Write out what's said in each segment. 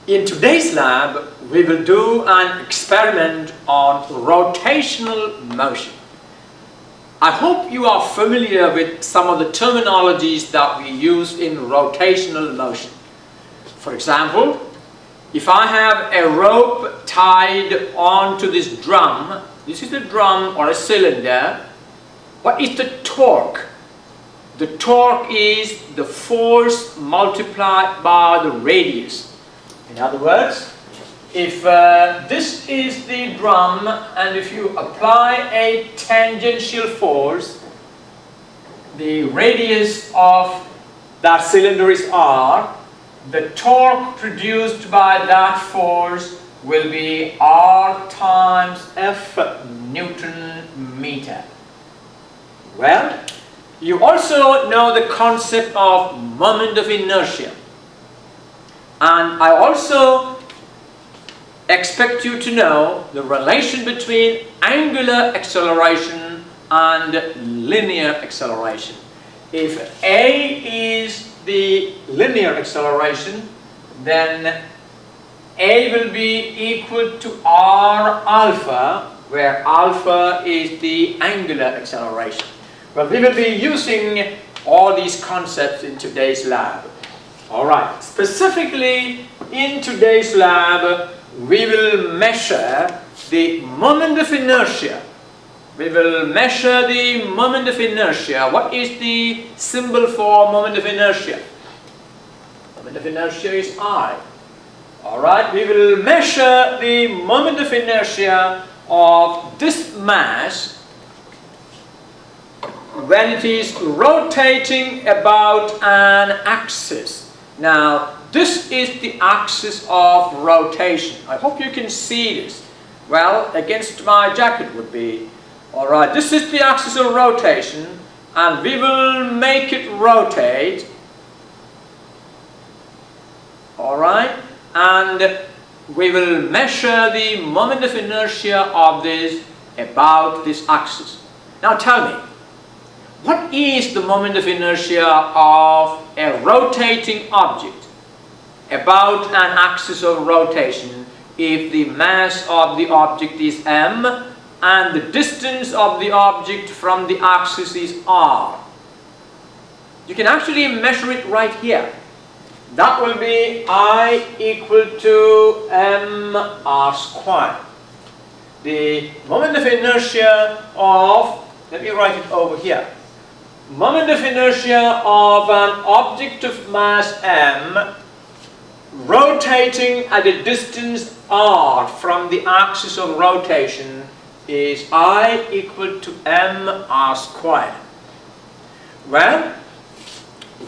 In today's lab, we will do an experiment on rotational motion. I hope you are familiar with some of the terminologies that we use in rotational motion. For example, if I have a rope tied onto this drum, this is a drum or a cylinder, what is the torque? The torque is the force multiplied by the radius. In other words, if this is the drum and if you apply a tangential force, the radius of that cylinder is r, the torque produced by that force will be r times F Newton meter. Well, you also know the concept of moment of inertia. And I also expect you to know the relation between angular acceleration and linear acceleration. If A is the linear acceleration, then A will be equal to r alpha, where alpha is the angular acceleration. Well, we will be using all these concepts in today's lab. Alright, specifically in today's lab, we will measure the moment of inertia. We will measure the moment of inertia. What is the symbol for moment of inertia? Moment of inertia is I. Alright, we will measure the moment of inertia of this mass when it is rotating about an axis. Now, this is the axis of rotation. I hope you can see this. Well, against my jacket would be. Alright, this is the axis of rotation, and we will make it rotate. Alright, and we will measure the moment of inertia of this about this axis. Now tell me, what is the moment of inertia of a rotating object about an axis of rotation if the mass of the object is m and the distance of the object from the axis is r? You can actually measure it right here. That will be I equal to mr squared. The moment of inertia of, let me write it over here. Moment of inertia of an object of mass m rotating at a distance r from the axis of rotation is I equal to mr squared. Well,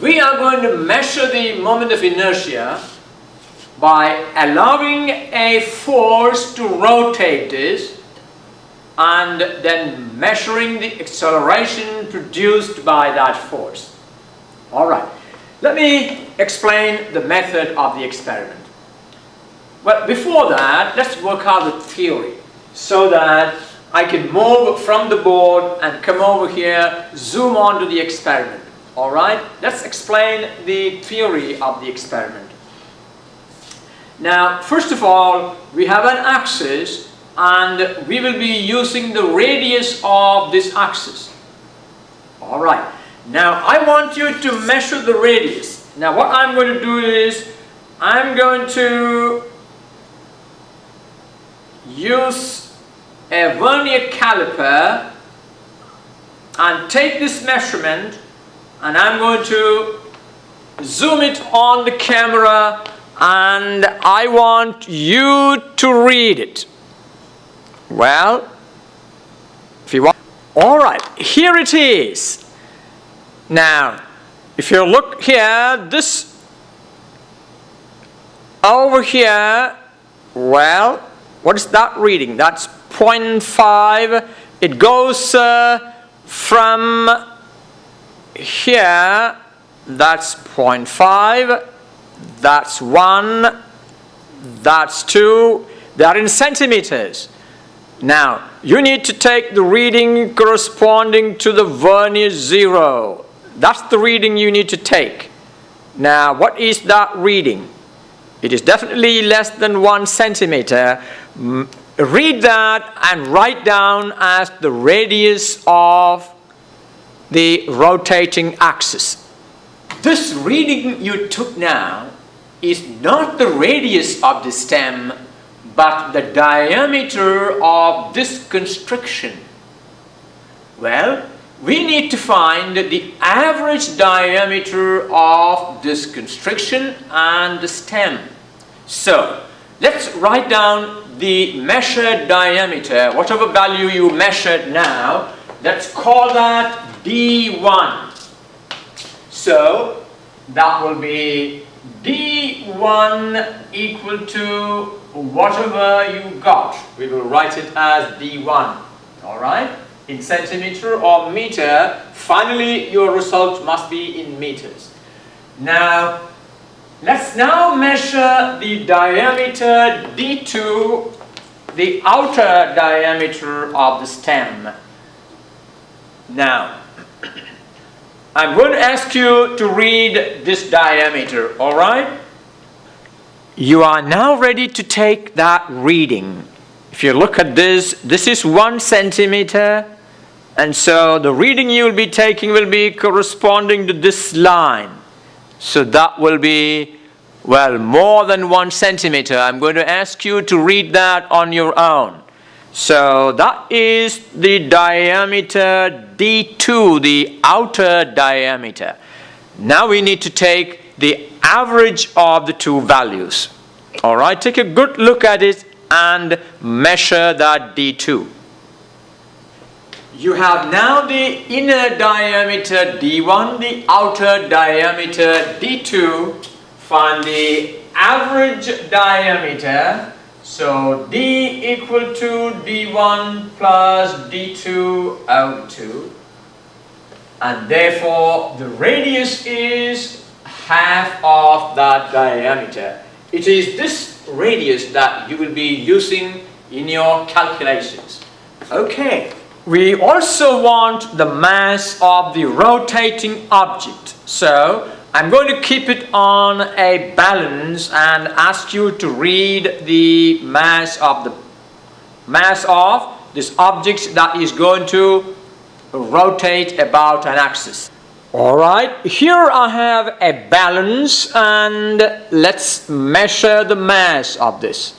we are going to measure the moment of inertia by allowing a force to rotate this and then measuring the acceleration produced by that force. Alright, let me explain the method of the experiment. Well, before that, let's work out the theory so that I can move from the board and come over here, zoom on to the experiment. Alright, let's explain the theory of the experiment. Now, first of all, we have an axis, and we will be using the radius of this axis. Alright, now I want you to measure the radius. Now what I'm going to do is, I'm going to use a vernier caliper and take this measurement, and I'm going to zoom it on the camera, and I want you to read it. Well, if you want, all right, here it is. Now, if you look here, this over here, well, what is that reading? That's 0.5. It goes from here, that's 0.5, that's 1, that's 2, they are in centimeters. Now, you need to take the reading corresponding to the vernier 0. That's the reading you need to take. Now, what is that reading? It is definitely less than 1 centimeter. Read that and write down as the radius of the rotating axis. This reading you took now is not the radius of the stem, but the diameter of this constriction. Well, we need to find the average diameter of this constriction and the stem. So, let's write down the measured diameter, whatever value you measured now, let's call that D1. So, that will be D1 equal to whatever you got. We will write it as D1. Alright? In centimeter or meter. Finally, your result must be in meters. Now, let's now measure the diameter D2, the outer diameter of the stem. Now, I'm going to ask you to read this diameter, alright? You are now ready to take that reading. If you look at this, this is 1 centimeter, and so the reading you will be taking will be corresponding to this line. So that will be, well, more than 1 centimeter. I'm going to ask you to read that on your own. So that is the diameter D2, the outer diameter. Now we need to take the average of the two values. Alright, take a good look at it and measure that D2. You have now the inner diameter D1, the outer diameter D2. Find the average diameter. So D equal to D1 plus D2 O2. And therefore the radius is half of that diameter. It is this radius that you will be using in your calculations. Okay. We also want the mass of the rotating object. So I'm going to keep it on a balance and ask you to read the mass of this object that is going to rotate about an axis. Alright, here I have a balance and let's measure the mass of this.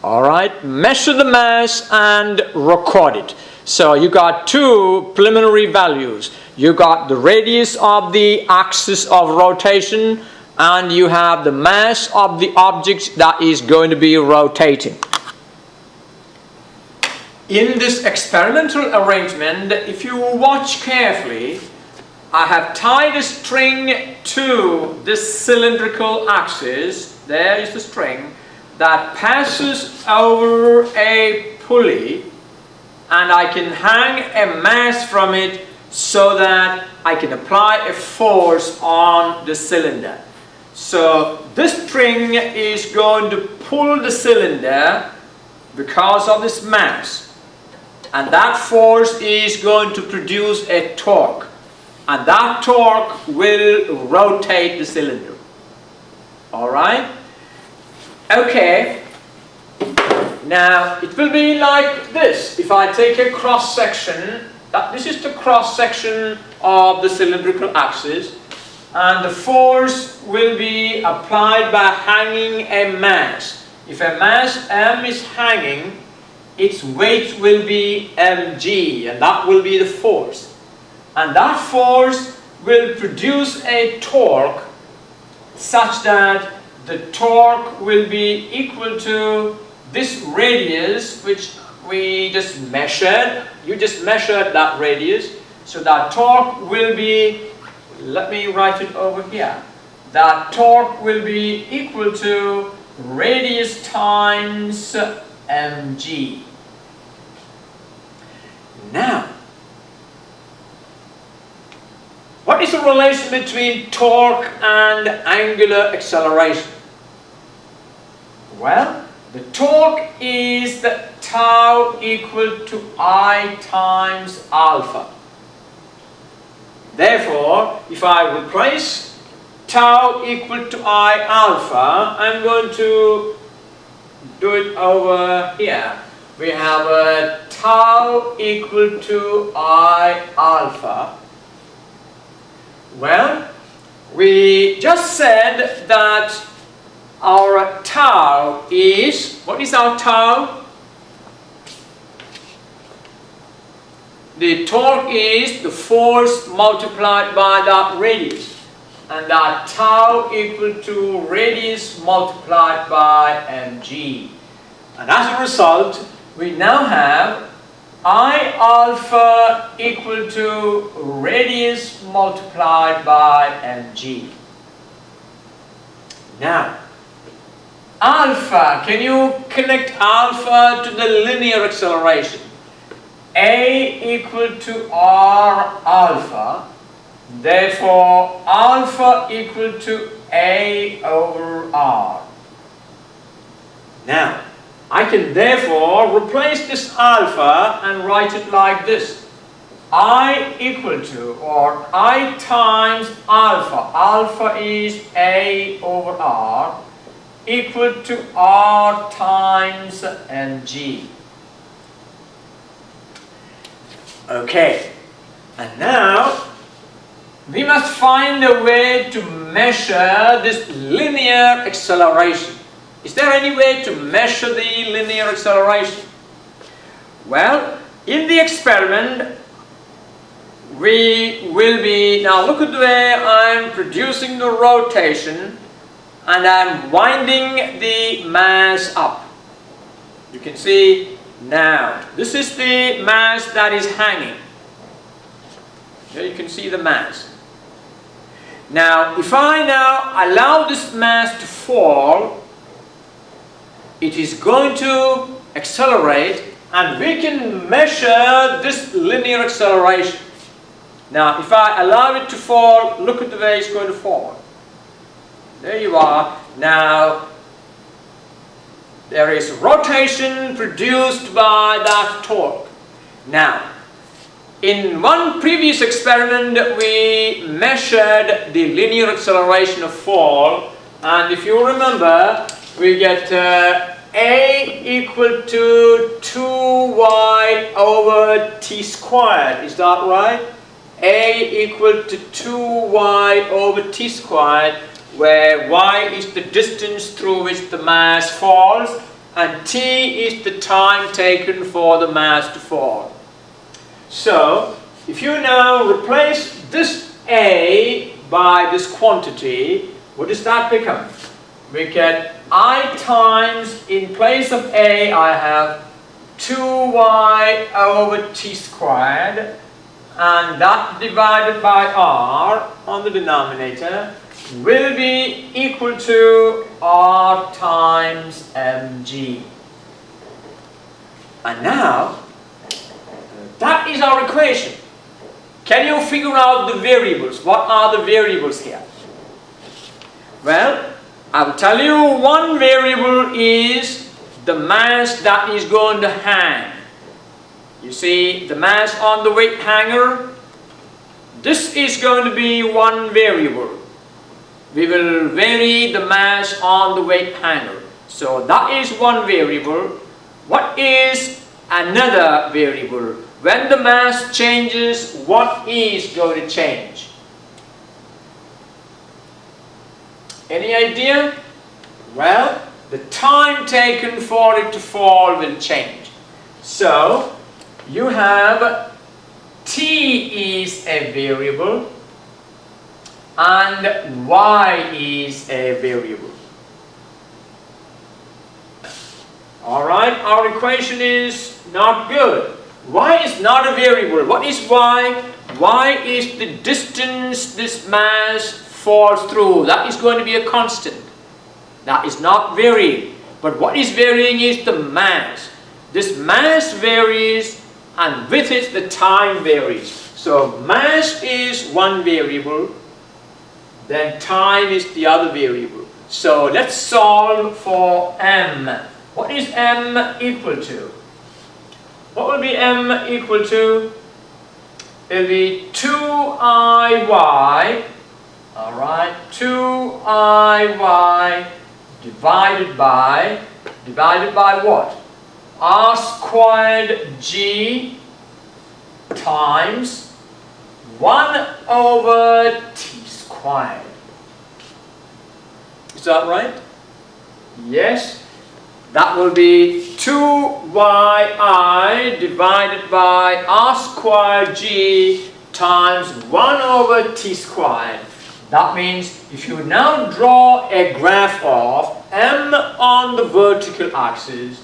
Alright, measure the mass and record it. So you got two preliminary values. You got the radius of the axis of rotation and you have the mass of the object that is going to be rotating. In this experimental arrangement, if you watch carefully, I have tied a string to this cylindrical axis. There is the string that passes over a pulley, and I can hang a mass from it so that I can apply a force on the cylinder. So this string is going to pull the cylinder because of this mass, and that force is going to produce a torque, and that torque will rotate the cylinder. Alright? Okay, now it will be like this. If I take a cross section, this is the cross section of the cylindrical axis, and the force will be applied by hanging a mass. If a mass M is hanging, its weight will be mg, and that will be the force. And that force will produce a torque such that the torque will be equal to this radius which we just measured. You just measured that radius. So that torque will be, let me write it over here. That torque will be equal to radius times mg. Now, what is the relation between torque and angular acceleration? Well, the torque is the tau equal to I times alpha. Therefore, if I replace tau equal to I alpha, I'm going to do it over here. We have a tau equal to I alpha. Well, we just said that our tau is, what is our tau? The torque is the force multiplied by that radius, and that tau equal to radius multiplied by mg. And as a result, we now have I alpha equal to radius multiplied by mg. Now, alpha, can you connect alpha to the linear acceleration? A equal to R alpha, therefore alpha equal to A over R. Now, I can therefore replace this alpha and write it like this. I equal to, or I times alpha, alpha is A over R, equal to R times mg. Okay, and now we must find a way to measure this linear acceleration. Is there any way to measure the linear acceleration? Well, in the experiment, we will be, now look at the way I'm producing the rotation and I'm winding the mass up. You can see now, this is the mass that is hanging. There you can see the mass. Now, if I now allow this mass to fall, it is going to accelerate and we can measure this linear acceleration. Now, if I allow it to fall, look at the way it's going to fall. There you are. Now, there is rotation produced by that torque. Now, in one previous experiment, we measured the linear acceleration of fall, and if you remember, we get A equal to 2y over t squared. Is that right? A equal to 2y over t squared, where y is the distance through which the mass falls and t is the time taken for the mass to fall. So, if you now replace this A by this quantity, what does that become? We get I times, in place of A I have 2y over t squared, and that divided by r on the denominator will be equal to R times mg. And now, that is our equation. Can you figure out the variables? What are the variables here? Well, I will tell you, one variable is the mass that is going to hang. You see, the mass on the weight hanger, this is going to be one variable. We will vary the mass on the weight hanger. So that is one variable. What is another variable? When the mass changes, what is going to change? Any idea? Well, the time taken for it to fall will change. So, you have t is a variable and y is a variable. Alright, our equation is not good. Y is not a variable. What is y? Y is the distance this mass falls through. That is going to be a constant. That is not varying. But what is varying is the mass. This mass varies and with it the time varies. So mass is one variable, then time is the other variable. So let's solve for m. What is m equal to? What will be m equal to? It will be 2iy Alright, 2IY divided by what? R squared G times 1 over T squared. Is that right? Yes. That will be 2yi divided by R squared G times 1 over T squared. That means if you now draw a graph of M on the vertical axis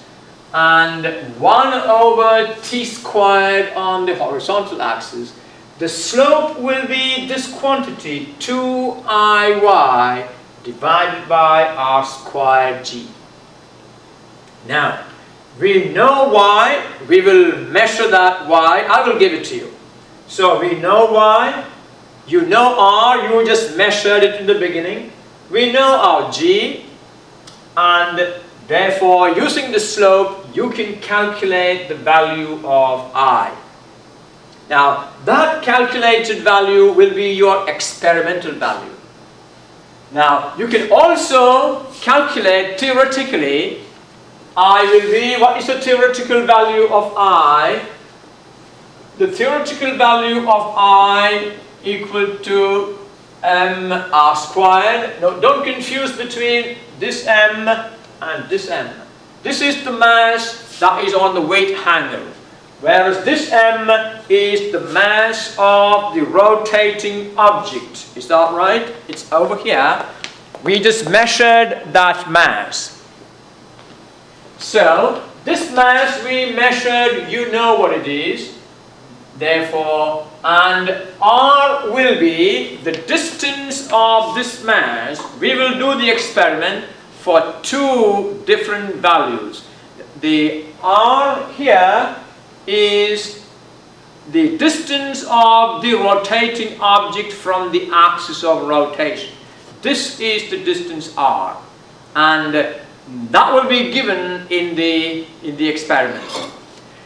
and 1 over T squared on the horizontal axis, the slope will be this quantity 2IY divided by R squared G. Now, we know Y, we will measure that Y, I will give it to you. So we know Y, you know R, you just measured it in the beginning. We know our G, and therefore using the slope, you can calculate the value of I. Now, that calculated value will be your experimental value. Now, you can also calculate theoretically, I will be, what is the theoretical value of I? The theoretical value of I equal to m r squared. No, don't confuse between this m and this m. This is the mass that is on the weight hanger, whereas this m is the mass of the rotating object. Is that right? It's over here. We just measured that mass. So, this mass we measured, you know what it is. Therefore, and r will be the distance of this mass. We will do the experiment for two different values. The r here is the distance of the rotating object from the axis of rotation. This is the distance r, and that will be given in the experiment.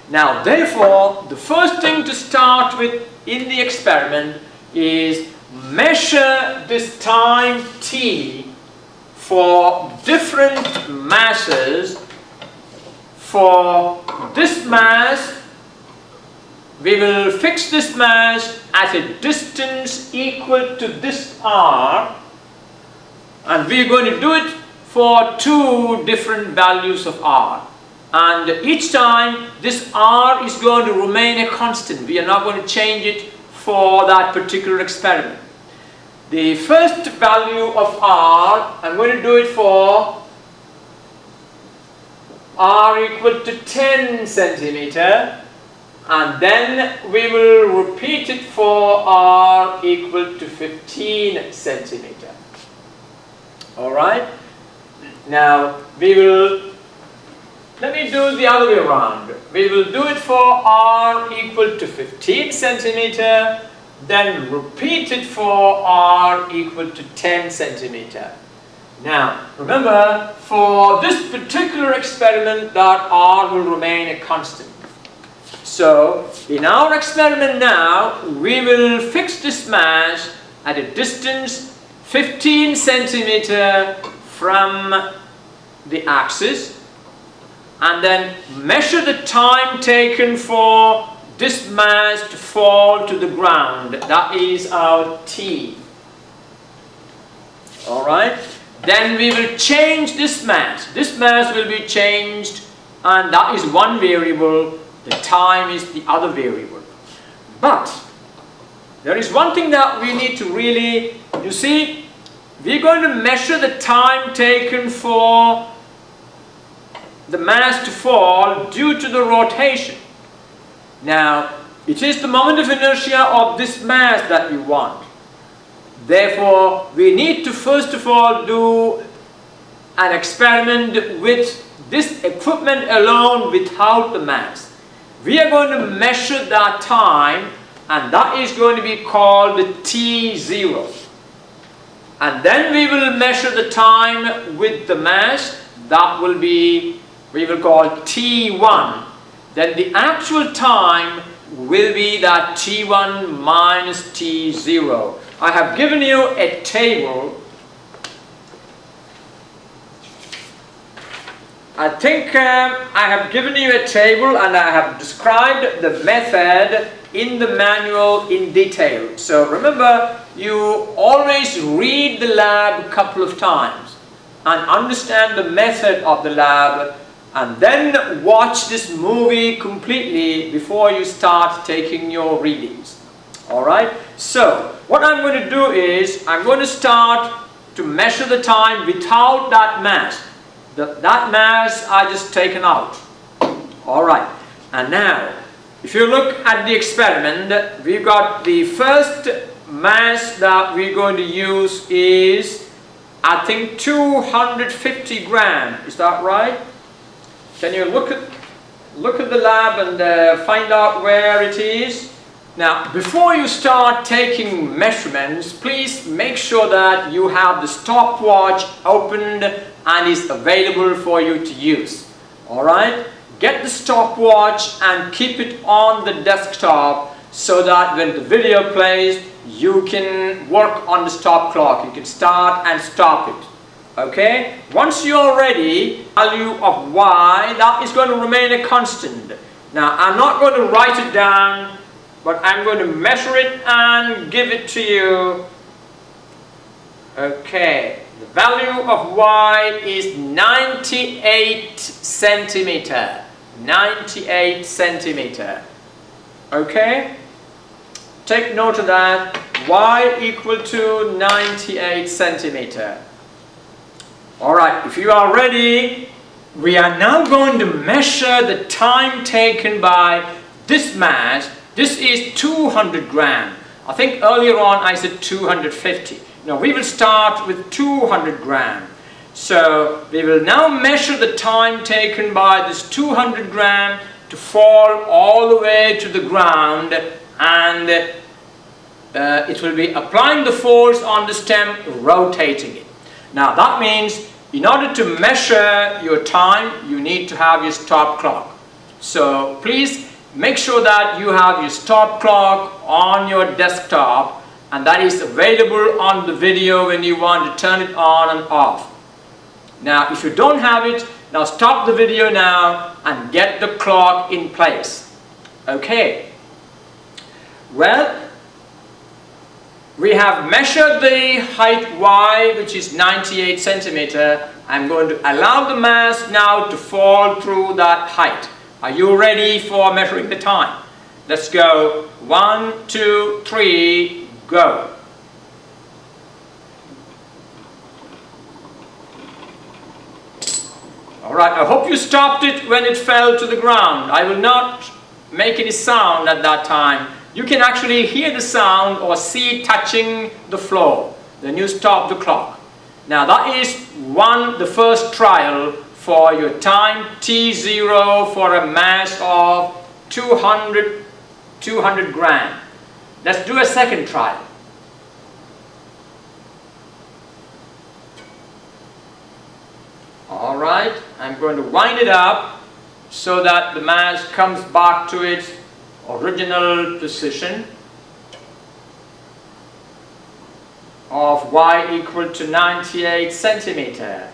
Now, therefore, the first thing to start with in the experiment is measure this time t for different masses. For this mass, we will fix this mass at a distance equal to this r, and we are going to do it for two different values of r. And each time this r is going to remain a constant. We are not going to change it for that particular experiment. The first value of r, I'm going to do it for r equal to 10 centimeter, and then we will repeat it for r equal to 15 centimeter. Alright? Now we will, let me do the other way around. We will do it for r equal to 15 centimeter, then repeat it for r equal to 10 centimeter. Now, remember, for this particular experiment, that r will remain a constant. So, in our experiment now, we will fix this mass at a distance 15 centimeter from the axis, and then measure the time taken for this mass to fall to the ground. That is our t. Alright? Then we will change this mass. This mass will be changed, and that is one variable. The time is the other variable. But there is one thing that we need to really, you see, we're going to measure the time taken for the mass to fall due to the rotation. Now, it is the moment of inertia of this mass that we want. Therefore, we need to first of all do an experiment with this equipment alone without the mass. We are going to measure that time, and that is going to be called t0. And then we will measure the time with the mass. That will be, we will call t1. Then the actual time will be that t1 minus t0. I have given you a table. I think I have given you a table and I have described the method in the manual in detail. So remember, you always read the lab a couple of times and understand the method of the lab, and then watch this movie completely before you start taking your readings. Alright, so what I'm going to do is I'm going to start to measure the time without that mass. That mass I just taken out. Alright, and now if you look at the experiment, we've got the first mass that we're going to use is, I think, 250 gram. Is that right? Can you look at the lab and find out where it is? Now, before you start taking measurements, please make sure that you have the stopwatch opened and is available for you to use. Alright? Get the stopwatch and keep it on the desktop so that when the video plays, you can work on the stop clock. You can start and stop it. Okay? Once you're ready, value of y, that is going to remain a constant. Now, I'm not going to write it down, but I'm going to measure it and give it to you. Okay, the value of y is 98 centimeter. 98 centimeter. Okay? Take note of that. Y equal to 98 centimeter. Alright, if you are ready, we are now going to measure the time taken by this mass. This is 200 gram. I think earlier on I said 250. Now we will start with 200 gram. So we will now measure the time taken by this 200 gram to fall all the way to the ground, and it will be applying the force on the stem, rotating it. Now that means in order to measure your time, you need to have your stop clock. So please make sure that you have your stop clock on your desktop, and that is available on the video when you want to turn it on and off. Now if you don't have it, now stop the video now and get the clock in place. Okay. Well, we have measured the height y, which is 98 centimeter. I'm going to allow the mass now to fall through that height. Are you ready for measuring the time? Let's go. 1, 2, 3, go. Alright, I hope you stopped it when it fell to the ground. I will not make any sound at that time. You can actually hear the sound or see it touching the floor. Then you stop the clock. Now that is the first trial for your time T0 for a mass of 200 gram. Let's do a second trial. Alright, I'm going to wind it up so that the mass comes back to its original position of y equal to 98 centimeter.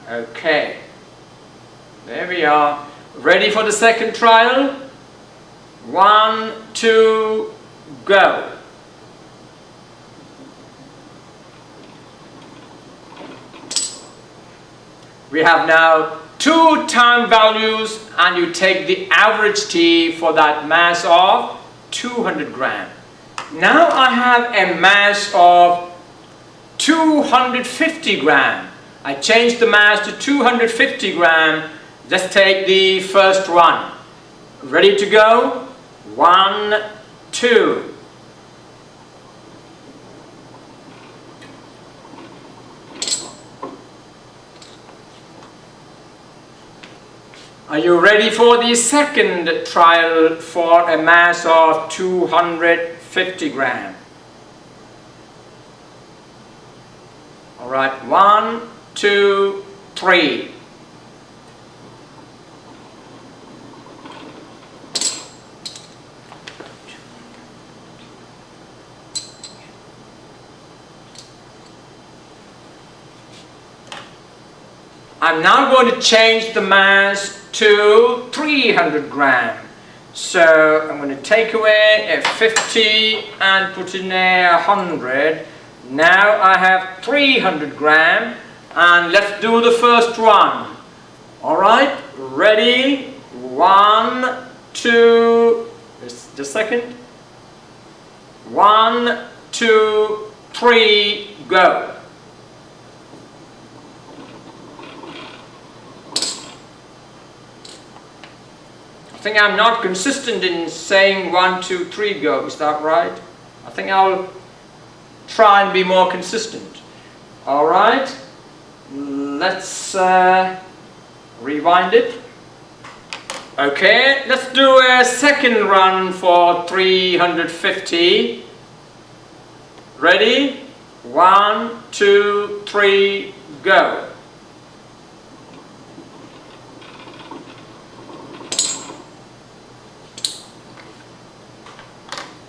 Okay, there we are. Ready for the second trial? 1, 2, go. We have now two time values, and you take the average T for that mass of 200 gram. Now I have a mass of 250 gram. I changed the mass to 250 gram. Let's take the first one. Ready to go? 1, 2. Are you ready for the second trial for a mass of 250 gram? Alright, 1, 2, 3. I'm now going to change the mass to 300 gram. So I'm going to take away a 50 and put in a 100. Now I have 300 gram, and let's do the first one. Alright, ready? 1, 2, just a second. 1, 2, 3, go. I think I'm not consistent in saying 1, 2, 3, go. Is that right? I think I'll try and be more consistent. Alright, let's rewind it. Okay, let's do a second run for 350. Ready? 1, 2, 3, go.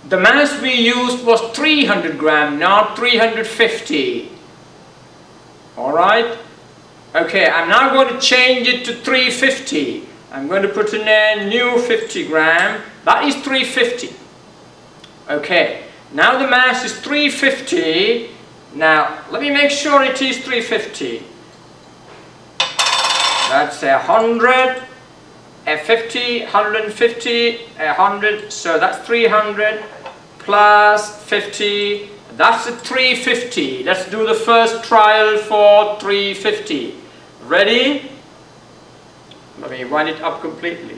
The mass we used was 300 gram, not 350. Alright? Okay, I'm now going to change it to 350. I'm going to put in a new 50 gram. That is 350. Okay, now the mass is 350. Now, let me make sure it is 350. That's 100, a 50, 150, 100, so that's 300 plus 50, that's a 350. Let's do the first trial for 350. Ready? Let me wind it up completely.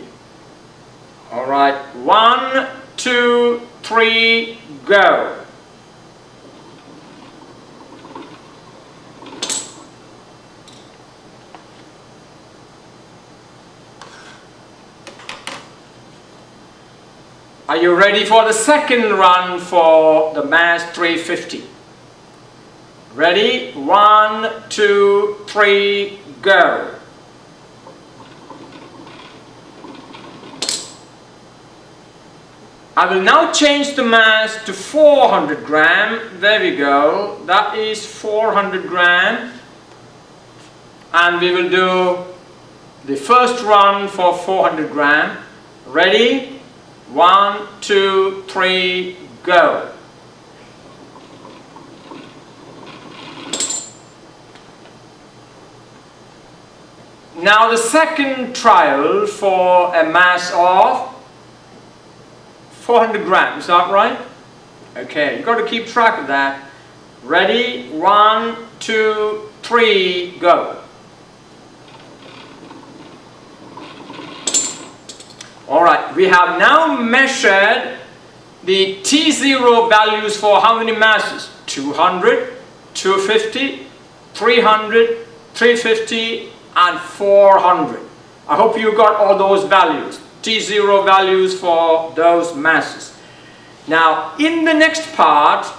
Alright, 1, 2, 3, go. Are you ready for the second run for the mass 350? Ready? 1, 2, 3, go. I will now change the mass to 400 gram. There we go. That is 400 gram. And we will do the first run for 400 gram. Ready? 1, 2, 3, go. Now the second trial for a mass of 400 grams, is that right? Okay, you've got to keep track of that. Ready? 1, 2, 3, go. Alright, we have now measured the T0 values for how many masses? 200, 250, 300, 350 and 400. I hope you got all those values. T0 values for those masses. Now, in the next part,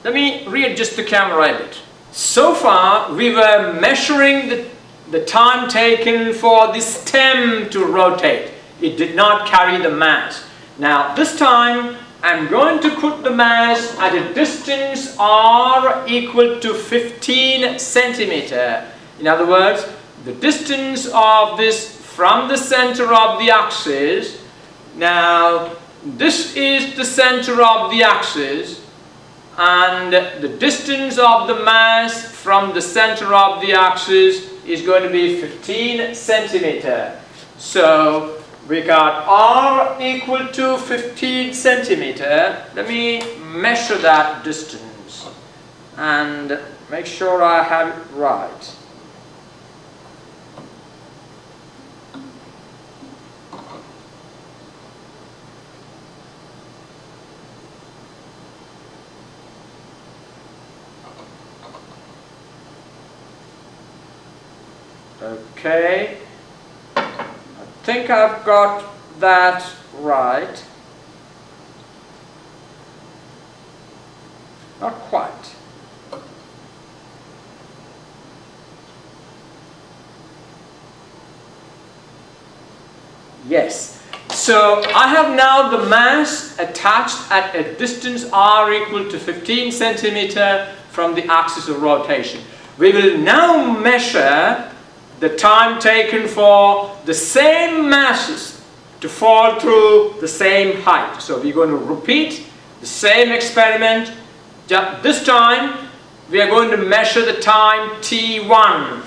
let me readjust the camera a bit. So far, we were measuring the time taken for the stem to rotate. It did not carry the mass. Now, this time, I'm going to put the mass at a distance r equal to 15 centimeter. In other words, the distance of this from the center of the axis. Now, this is the center of the axis, and the distance of the mass from the center of the axis is going to be 15 centimeter. So, we got r equal to 15 centimeter. Let me measure that distance and make sure I have it right. Okay, I think I've got that right. Not quite. Yes. So I have now the mass attached at a distance r equal to 15 centimeter from the axis of rotation. We will now measure the time taken for the same masses to fall through the same height. So we're going to repeat the same experiment. This time we are going to measure the time t1.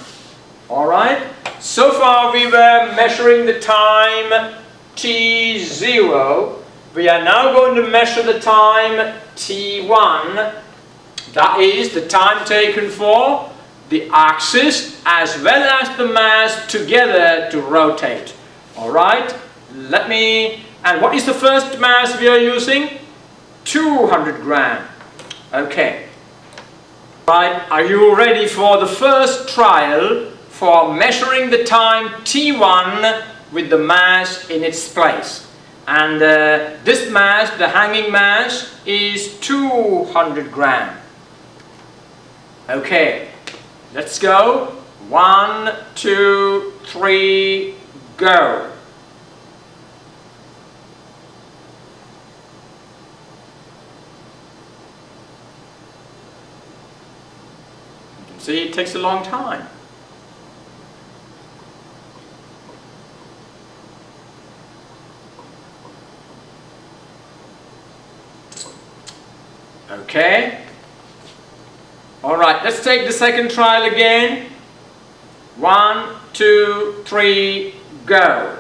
Alright? So far we were measuring the time t0. We are now going to measure the time t1. That is the time taken for the axis as well as the mass together to rotate. Alright? And what is the first mass we are using? 200 gram. Okay. Right, are you ready for the first trial for measuring the time t1 with the mass in its place? And this mass, the hanging mass, is 200 gram. Okay, let's go. 1, 2, 3, go. See, it takes a long time. Okay. Alright, let's take the second trial again. 1, 2, 3, go.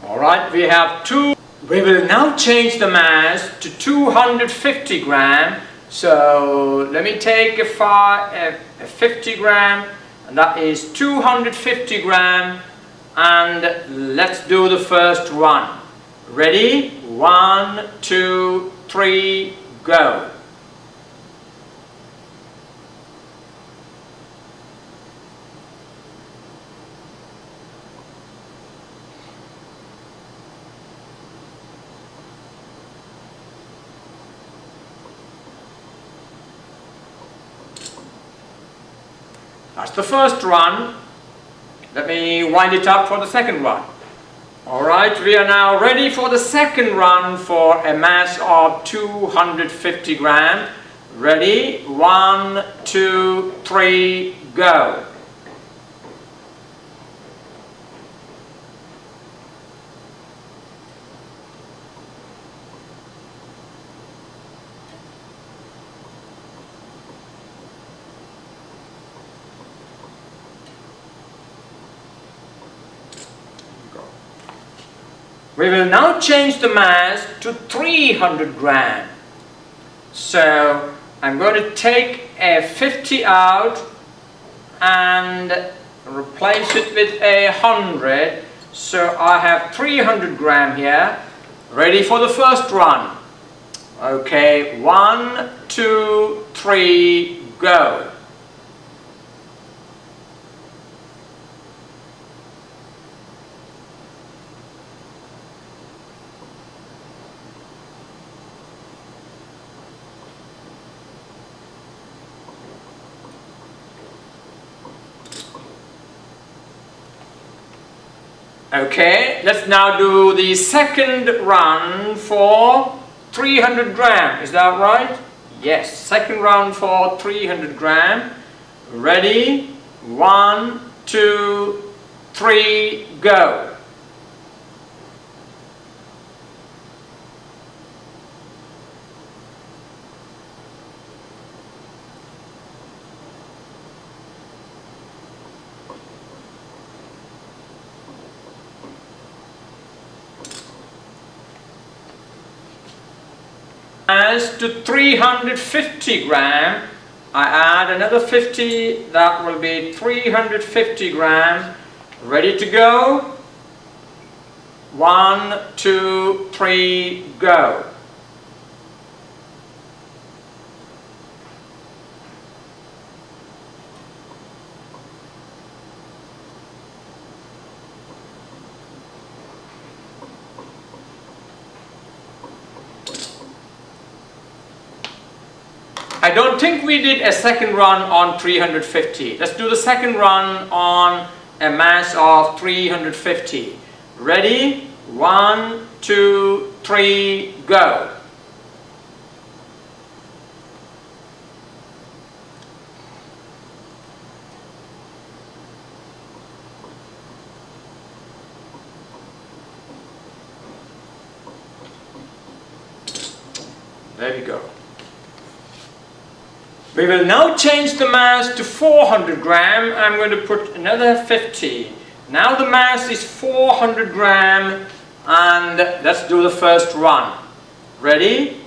Alright, we have two. We will now change the mass to 250 gram. So let me take a 50 gram, and that is 250 gram. And let's do the first one. Ready? 1, 2, 3, go. That's the first run. Let me wind it up for the second one. Alright, we are now ready for the second run for a mass of 250 gram. Ready? 1, 2, 3, go. We will now change the mass to 300 gram. So I'm going to take a 50 out and replace it with a 100. So I have 300 gram here. Ready for the first run. Okay, 1, 2, 3, go. Okay, let's now do the second run for 300 gram. Is that right? Yes, second run for 300 gram. Ready? 1, 2, 3, go. As to 350 gram, I add another 50, that will be 350 gram. Ready to go? 1, 2, 3, go. I don't think we did a second run on 350. Let's do the second run on a mass of 350. Ready? 1, 2, 3, go. There we go. We will now change the mass to 400 gram. I'm going to put another 50. Now the mass is 400 gram, and let's do the first run. Ready?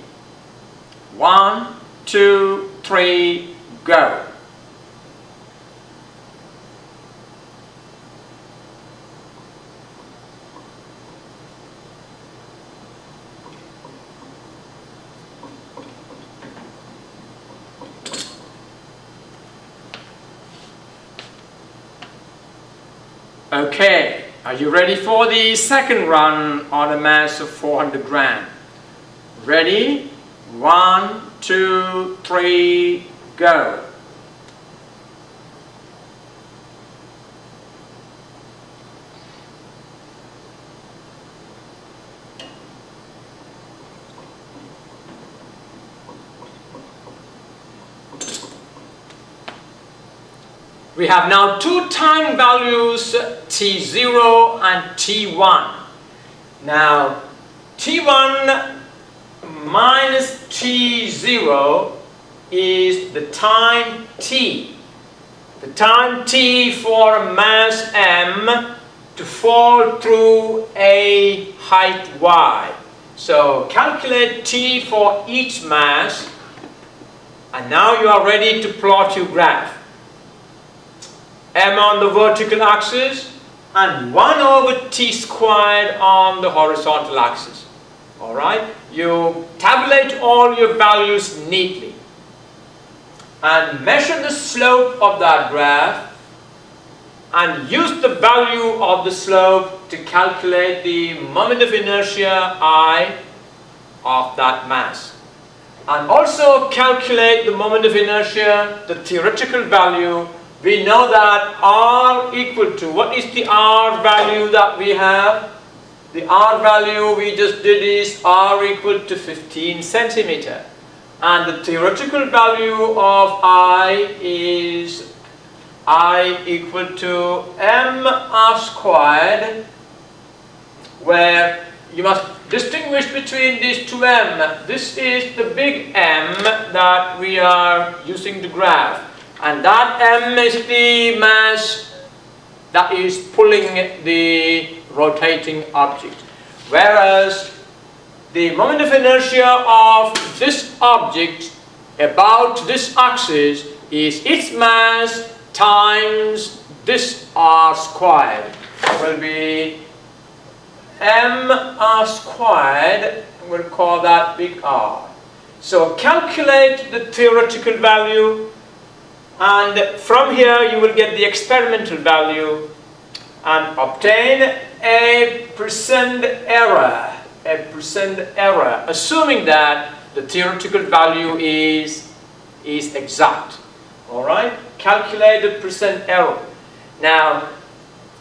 1, 2, 3, go. Okay, are you ready for the second run on a mass of 400 gram? Ready? 1, 2, 3, go. We have now two time values, T0 and T1. Now, T1 minus T0 is the time T. The time T for a mass M to fall through a height Y. So, calculate T for each mass, and now you are ready to plot your graph. M on the vertical axis and 1 over T squared on the horizontal axis. Alright, you tabulate all your values neatly and measure the slope of that graph and use the value of the slope to calculate the moment of inertia I of that mass. And also calculate the moment of inertia, the theoretical value. We know that R equal to, what is the R value that we have? The R value we just did is R equal to 15 centimeter. And the theoretical value of I is I equal to M R squared, where you must distinguish between these two M. This is the big M that we are using to graph. And that M is the mass that is pulling the rotating object. Whereas the moment of inertia of this object about this axis is its mass times this R squared. Will be mR squared, we'll call that big R. So calculate the theoretical value, and from here you will get the experimental value and obtain a percent error, assuming that the theoretical value is exact. Alright, calculate the percent error. Now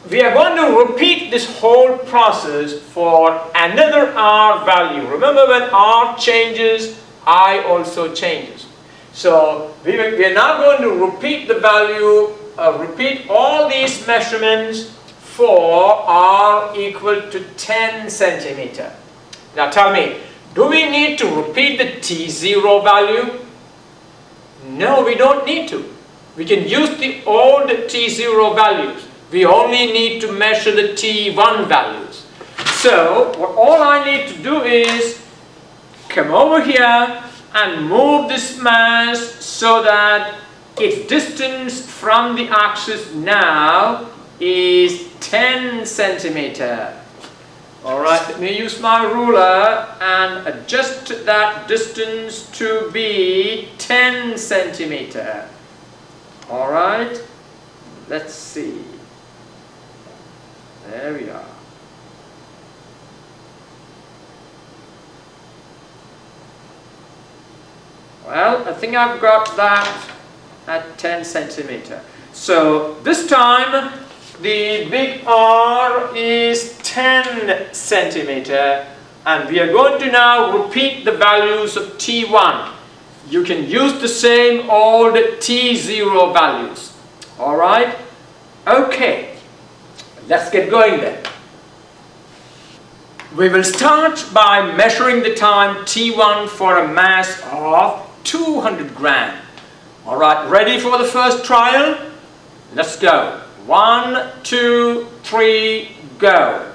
we are going to repeat this whole process for another R value. Remember, when R changes, I also changes. So we are now going to repeat the value, repeat all these measurements for R equal to 10 centimeter. Now tell me, do we need to repeat the T0 value? No, we don't need to. We can use the old T0 values. We only need to measure the T1 values. So all I need to do is come over here and move this mass so that its distance from the axis now is 10 centimeter. Alright, let me use my ruler and adjust that distance to be 10 centimeter. Alright, let's see. There we are. Well, I think I've got that at 10 centimeter. So this time the big R is 10 centimeter, and we are going to now repeat the values of T1. You can use the same old T0 values. Alright? Okay. Let's get going then. We will start by measuring the time T1 for a mass of 200 gram. Alright, ready for the first trial? Let's go. 1, 2, 3, go.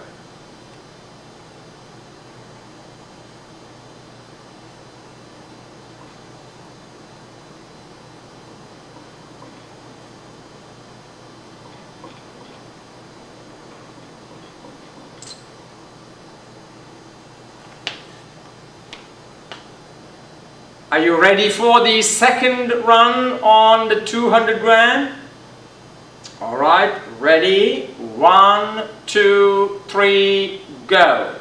Are you ready for the second run on the 200 gram? Alright, ready? 1, 2, 3, go.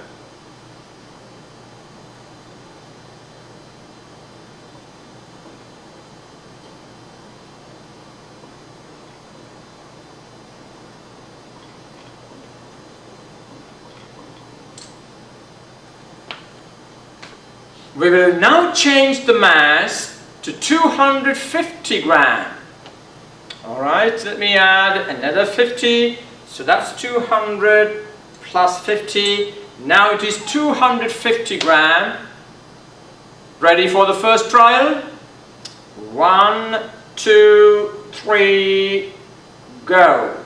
We will now change the mass to 250 gram. Alright, let me add another 50. So that's 200 plus 50. Now it is 250 gram. Ready for the first trial? 1, 2, 3, go.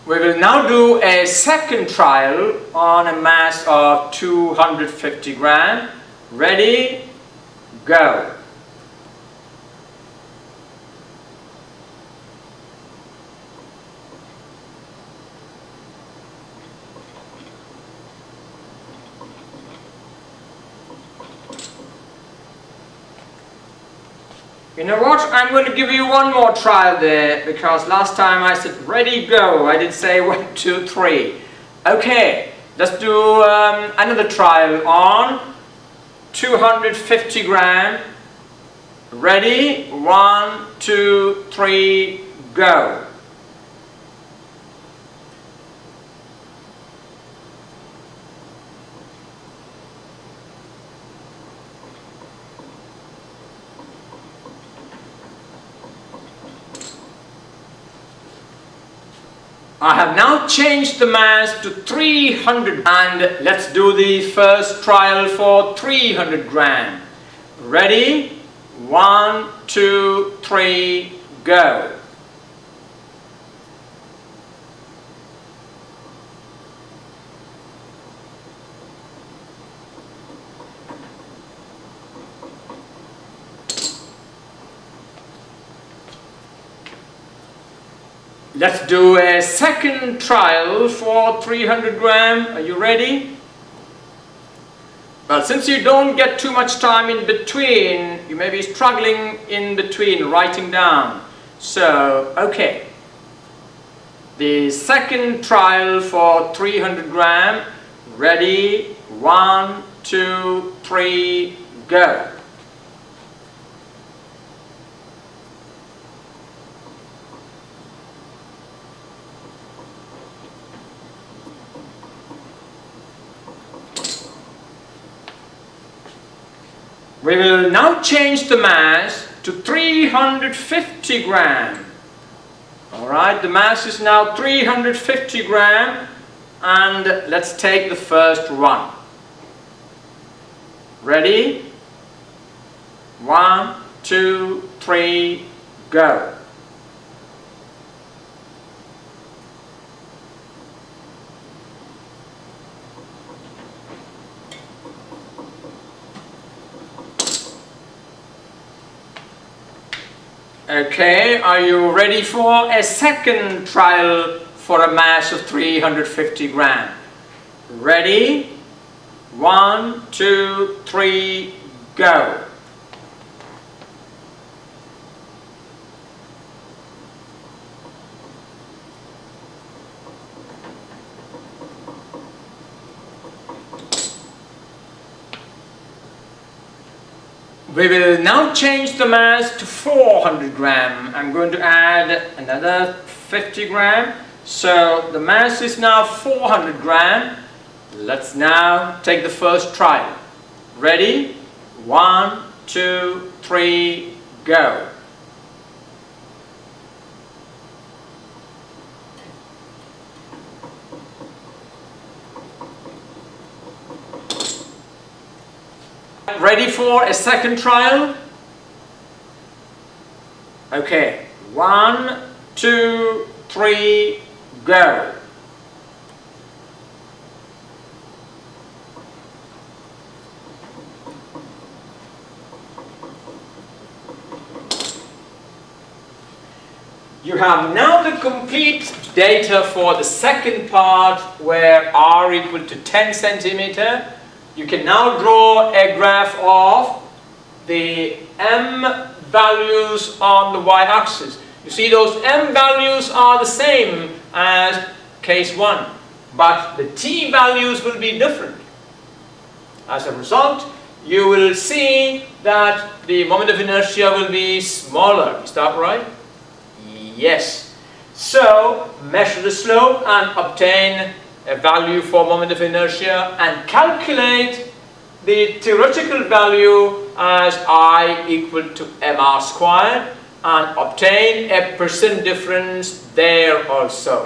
We will now do a second trial on a mass of 250 gram. Ready? Go. You know what, I'm going to give you one more trial there, because last time I said ready, go. I did say 1, 2, 3. Okay, let's do another trial on 250 gram. Ready? 1, 2, 3, go. I have now changed the mass to 300, and let's do the first trial for 300 gram. Ready? 1, 2, 3, go. Let's do a second trial for 300 gram. Are you ready? Well, since you don't get too much time in between, you may be struggling in between writing down. So, okay. The second trial for 300 gram. Ready? 1, 2, 3, go. We will now change the mass to 350 gram. Alright, the mass is now 350 gram, and let's take the first run. Ready? 1, 2, 3, go. Okay, are you ready for a second trial for a mass of 350 gram? Ready? 1, 2, 3, go. We will now change the mass to 400 gram. I'm going to add another 50 gram. So the mass is now 400 gram. Let's now take the first trial. Ready? 1, 2, 3, go. Ready for a second trial? Okay, 1, 2, 3, go. You have now the complete data for the second part where r equal to 10 centimeter. You can now draw a graph of the m values on the y-axis. You see those m values are the same as case 1, but the t values will be different. As a result, you will see that the moment of inertia will be smaller. Is that right? Yes. So, measure the slope and obtain a value for moment of inertia and calculate the theoretical value as I equal to mr squared and obtain a percent difference there also.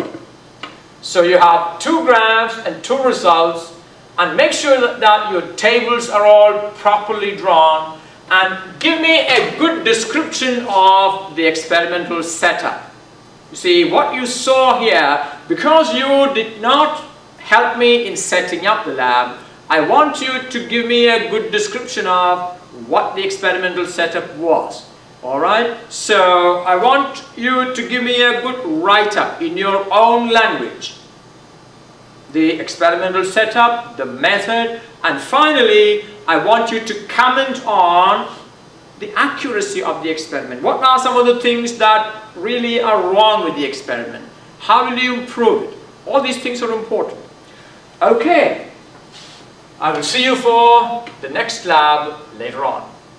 So you have two graphs and two results, and make sure that your tables are all properly drawn, and give me a good description of the experimental setup. You see, what you saw here, because you did not help me in setting up the lab, I want you to give me a good description of what the experimental setup was. Alright, so I want you to give me a good write-up in your own language. The experimental setup, the method, and finally, I want you to comment on the accuracy of the experiment. What are some of the things that really are wrong with the experiment? How will you improve it? All these things are important. Okay, I will see you for the next lab later on.